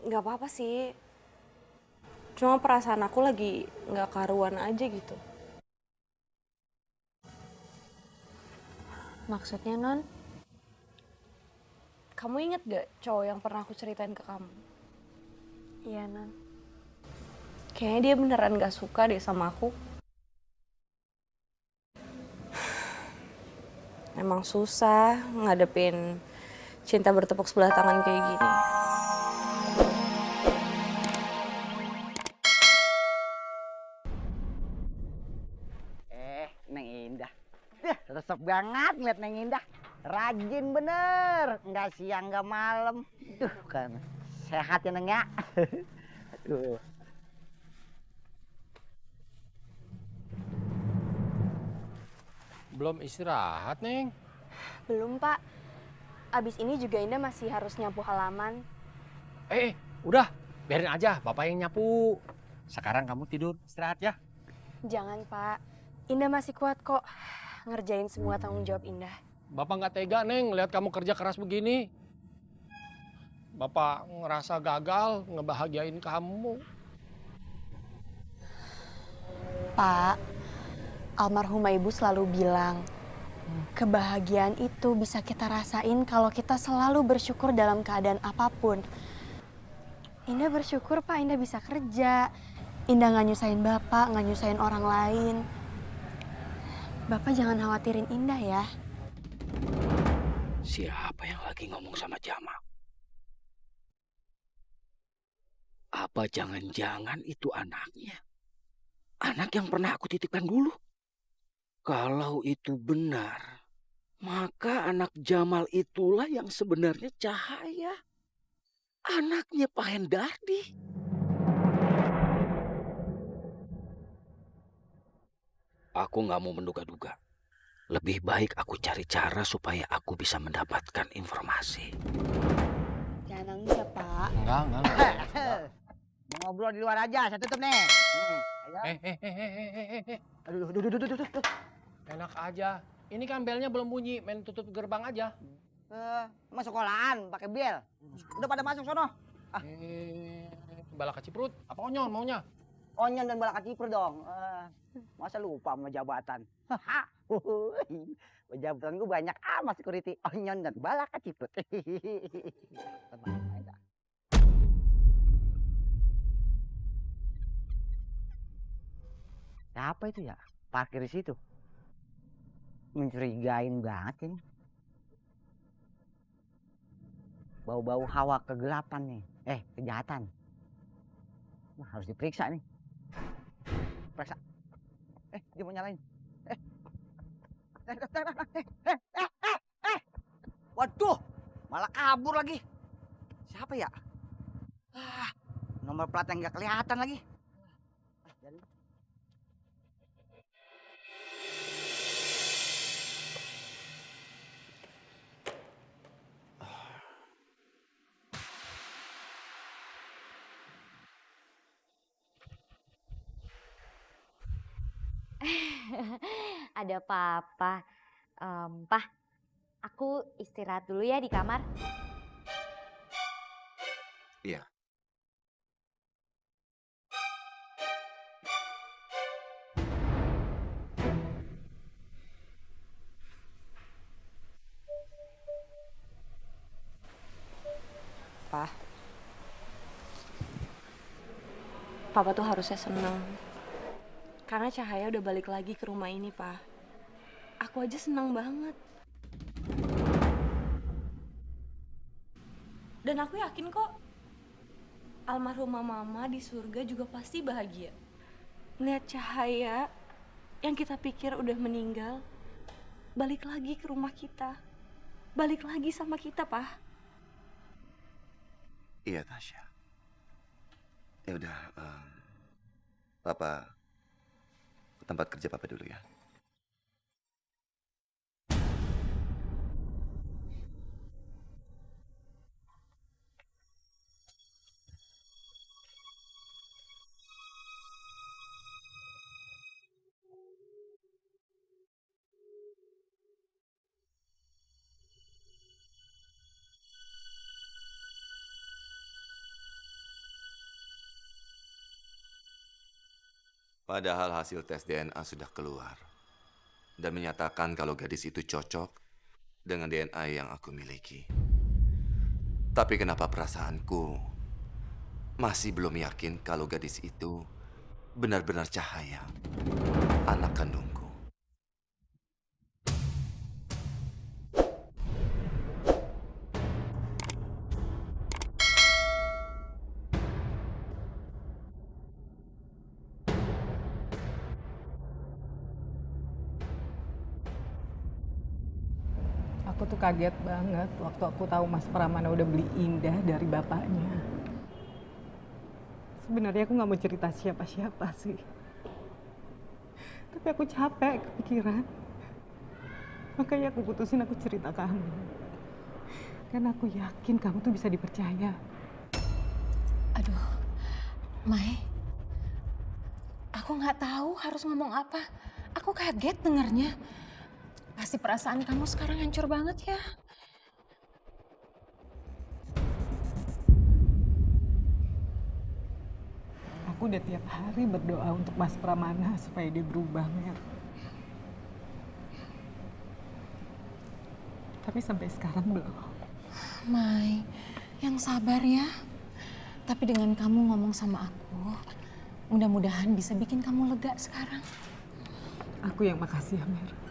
Nggak apa-apa sih. Cuma perasaan aku lagi nggak karuan aja gitu. Maksudnya, Non, kamu inget gak cowok yang pernah aku ceritain ke kamu? Iya, Non. Kayaknya dia beneran gak suka deh sama aku. Emang susah ngadepin cinta bertepuk sebelah tangan kayak gini. Neng Indah. Resep banget ngeliat Neng Indah. Rajin bener. Nggak siang, nggak malam. Kan. Sehat ya, Neng ya. Aduh. Belum istirahat, Neng. Belum, Pak. Abis ini juga Indah masih harus nyapu halaman. Udah. Biarin aja, Bapak yang nyapu. Sekarang kamu tidur, istirahat ya. Jangan, Pak. Indah masih kuat kok ngerjain semua tanggung jawab Indah. Bapak nggak tega, Neng, lihat kamu kerja keras begini. Bapak ngerasa gagal ngebahagiain kamu. Pak, almarhumah ibu selalu bilang, kebahagiaan itu bisa kita rasain kalau kita selalu bersyukur dalam keadaan apapun. Indah bersyukur, Pak, Indah bisa kerja. Indah nggak nyusahin Bapak, nggak nyusahin orang lain. Bapak jangan khawatirin Indah ya. Siapa yang lagi ngomong sama Jamal? Apa jangan-jangan itu anaknya? Anak yang pernah aku titipkan dulu. Kalau itu benar, maka anak Jamal itulah yang sebenarnya Cahaya. Anaknya Pak Hendardi. Aku nggak mau menduga-duga. Lebih baik aku cari cara supaya aku bisa mendapatkan informasi. Jangan nangis ya, Pak. Enggak. Mau ngobrol di luar aja, saya tutup nih. Ayo. Aduh, aduh, aduh, aduh, aduh, aduh. Enak aja. Ini kan belnya belum bunyi, main tutup gerbang aja. Masuk sekolahan, pakai bel. Udah pada masuk sono. Bala kaciprut, apa onyon maunya? Onyon dan balak kacipur dong. Masa lupa sama jabatan? Jabatan gue banyak amat security. Onyon dan balak kacipur. Siapa itu ya? Parkir di situ. Mencurigain banget ini. Bau-bau hawa kegelapan nih. Kejahatan. Wah, harus diperiksa nih. Periksa. Dia mau nyalain. Waduh, malah kabur lagi. Siapa ya? Nomor plat yang nggak kelihatan lagi. Ada papa. Pah, aku istirahat dulu ya di kamar. Iya. Pak. Papa tuh harusnya seneng. Karena Cahaya udah balik lagi ke rumah ini, Pak. Aku aja seneng banget. Dan aku yakin kok almarhumah mama di surga juga pasti bahagia. Ngeliat Cahaya yang kita pikir udah meninggal, balik lagi ke rumah kita. Balik lagi sama kita, Pak. Iya, Tasya. Ya udah, Papa ke tempat kerja Papa dulu ya. Padahal hasil tes DNA sudah keluar dan menyatakan kalau gadis itu cocok dengan DNA yang aku miliki. Tapi kenapa perasaanku masih belum yakin kalau gadis itu benar-benar Cahaya, anak kandungku. Aku tuh kaget banget waktu aku tahu Mas Pramana udah beli Indah dari bapaknya. Sebenarnya aku nggak mau cerita siapa-siapa sih. Tapi aku capek kepikiran. Makanya aku putusin aku cerita kamu. Karena aku yakin kamu tuh bisa dipercaya. Aduh, Mai, aku nggak tahu harus ngomong apa. Aku kaget dengernya. Pasti perasaan kamu sekarang hancur banget ya. Aku udah tiap hari berdoa untuk Mas Pramana supaya dia berubah, Mer. Tapi sampai sekarang belum. Mai, yang sabar ya. Tapi dengan kamu ngomong sama aku, mudah-mudahan bisa bikin kamu lega sekarang. Aku yang makasih ya, Mer.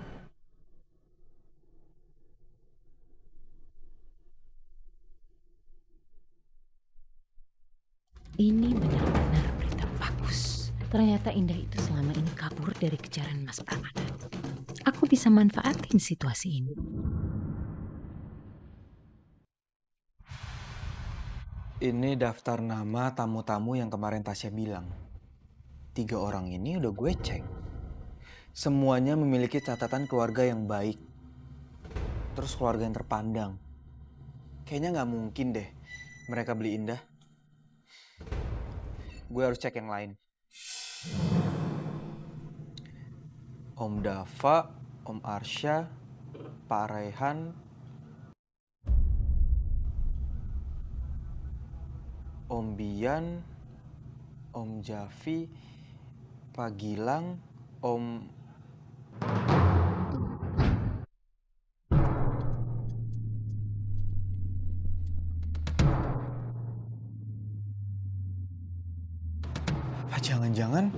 Ini benar-benar berita bagus. Ternyata Indah itu selama ini kabur dari kejaran Mas Pramana. Aku bisa manfaatin situasi ini. Ini daftar nama tamu-tamu yang kemarin Tasya bilang. 3 orang ini udah gue cek. Semuanya memiliki catatan keluarga yang baik. Terus keluarga yang terpandang. Kayaknya nggak mungkin deh mereka beli Indah. Gue harus cek yang lain. Om Dava, Om Arsya, Pak Raihan, Om Bian, Om Javi, Pak Gilang, Om... Apa jangan-jangan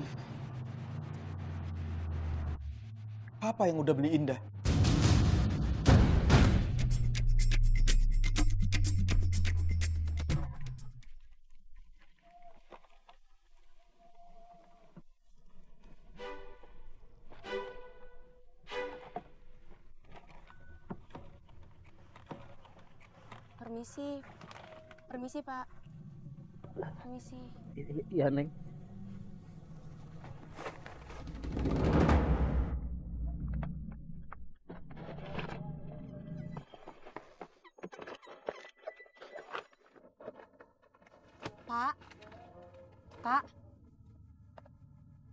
Papa yang udah beli Indah? Permisi. Permisi, Pak. Permisi. Iya, Neng. Pak. Pak,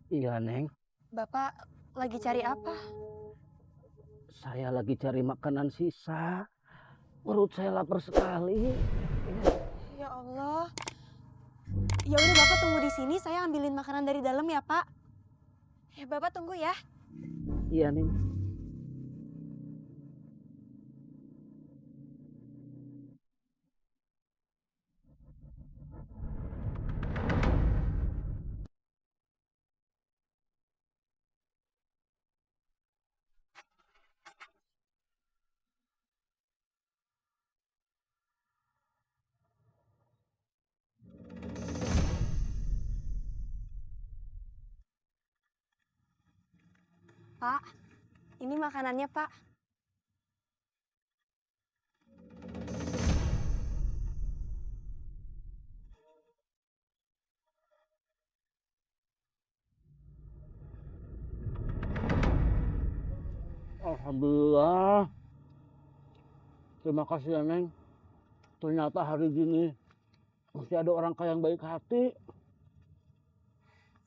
Iya, Neng. Bapak lagi cari apa? Saya lagi cari makanan sisa. Perut saya lapar sekali. Ya Allah. Ya udah Bapak tunggu di sini, saya ambilin makanan dari dalam ya, Pak. Ya, Bapak tunggu ya. Iya, Neng. Pak, ini makanannya, Pak. Alhamdulillah. Terima kasih ya, Neng. Ternyata hari gini masih ada orang kaya yang baik hati.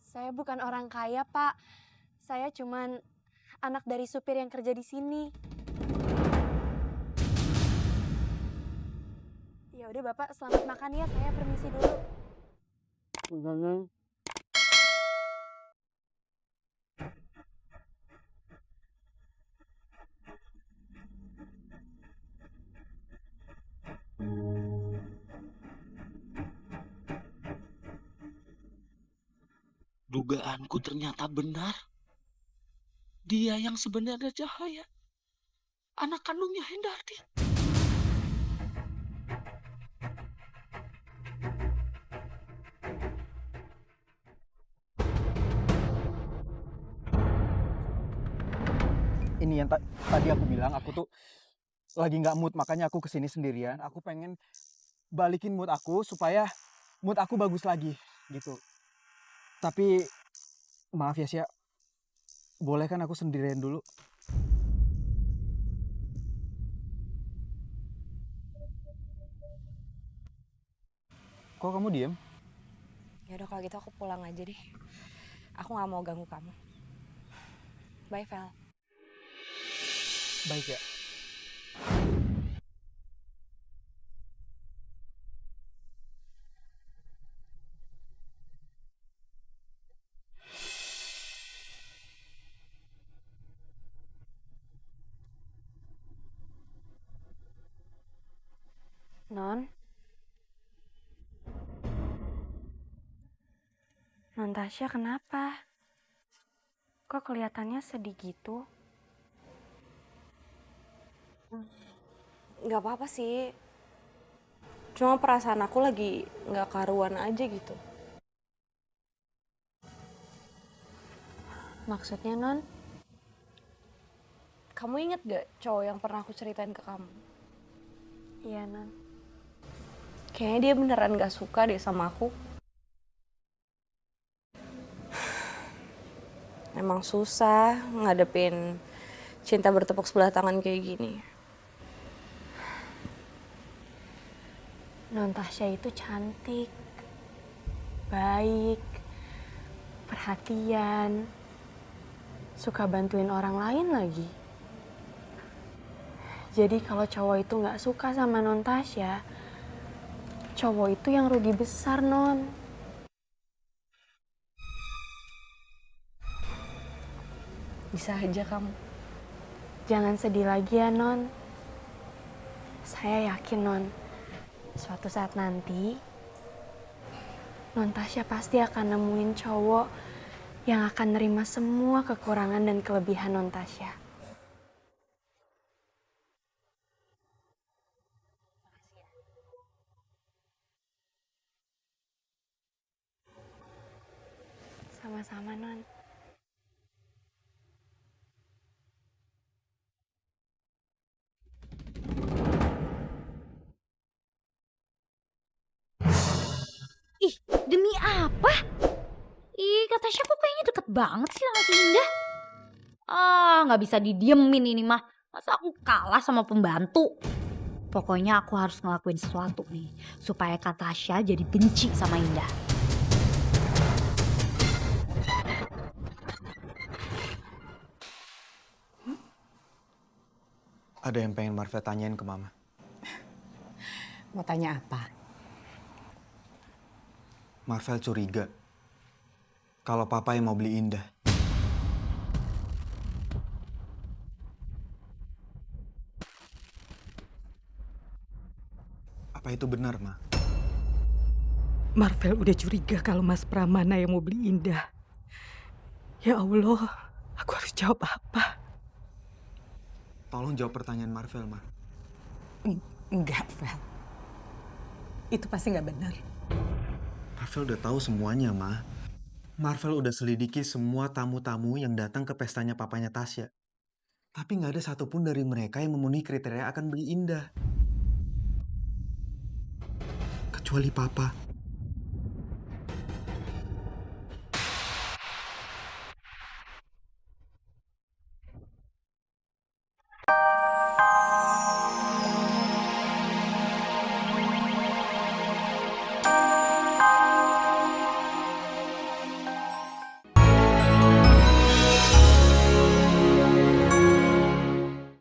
Saya bukan orang kaya, Pak. Saya cuman anak dari supir yang kerja di sini. Ya udah Bapak, selamat makan ya. Saya permisi dulu. Bener, Neng. dugaanku ternyata benar. Dia yang sebenarnya Cahaya, anak kandungnya Hendardi. Ini yang tadi aku bilang, aku tuh lagi nggak mood, makanya aku kesini sendirian. Aku pengen balikin mood aku supaya mood aku bagus lagi gitu. Tapi maaf ya Sia, boleh kan aku sendirian dulu? Kok kamu diem? Ya udah kalau gitu aku pulang aja deh. Aku nggak mau ganggu kamu. Bye, Vel. Baik ya. Non Tasya kenapa? Kok kelihatannya sedih gitu? Nggak apa-apa sih. Cuma perasaan aku lagi nggak karuan aja gitu. Maksudnya Non? Kamu inget gak cowok yang pernah aku ceritain ke kamu? Iya Non. Kayaknya dia beneran gak suka deh sama aku. Emang susah ngadepin cinta bertepuk sebelah tangan kayak gini. Non Tasya itu cantik, baik, perhatian, suka bantuin orang lain lagi. Jadi kalau cowok itu nggak suka sama Non Tasya, cowok itu yang rugi besar, Non. Bisa aja kamu. Jangan sedih lagi ya, Non. Saya yakin, Non. Suatu saat nanti, Non Tasya pasti akan nemuin cowok yang akan nerima semua kekurangan dan kelebihan Non Tasya. Sama-sama, Non. Ih, demi apa? Ih, kata siapa kayaknya deket banget sih sama si Indah. Ah, nggak bisa didiemin ini mah. Masa aku kalah sama pembantu? Pokoknya aku harus ngelakuin sesuatu nih supaya Kak Tasya jadi benci sama Indah. Ada yang pengen Marvel tanyain ke Mama. Mau tanya apa? Marvel curiga kalau Papa yang mau beli Indah. Apa itu benar, Ma? Marvel udah curiga kalau Mas Pramana yang mau beli Indah. Ya Allah, aku harus jawab apa? Tolong jawab pertanyaan Marvel, Ma. Enggak, Vel. Itu pasti nggak benar. Marvel udah tahu semuanya, Ma. Marvel udah selidiki semua tamu-tamu yang datang ke pestanya papanya Tasya. Tapi nggak ada satupun dari mereka yang memenuhi kriteria akan beli Indah. Kecuali Papa.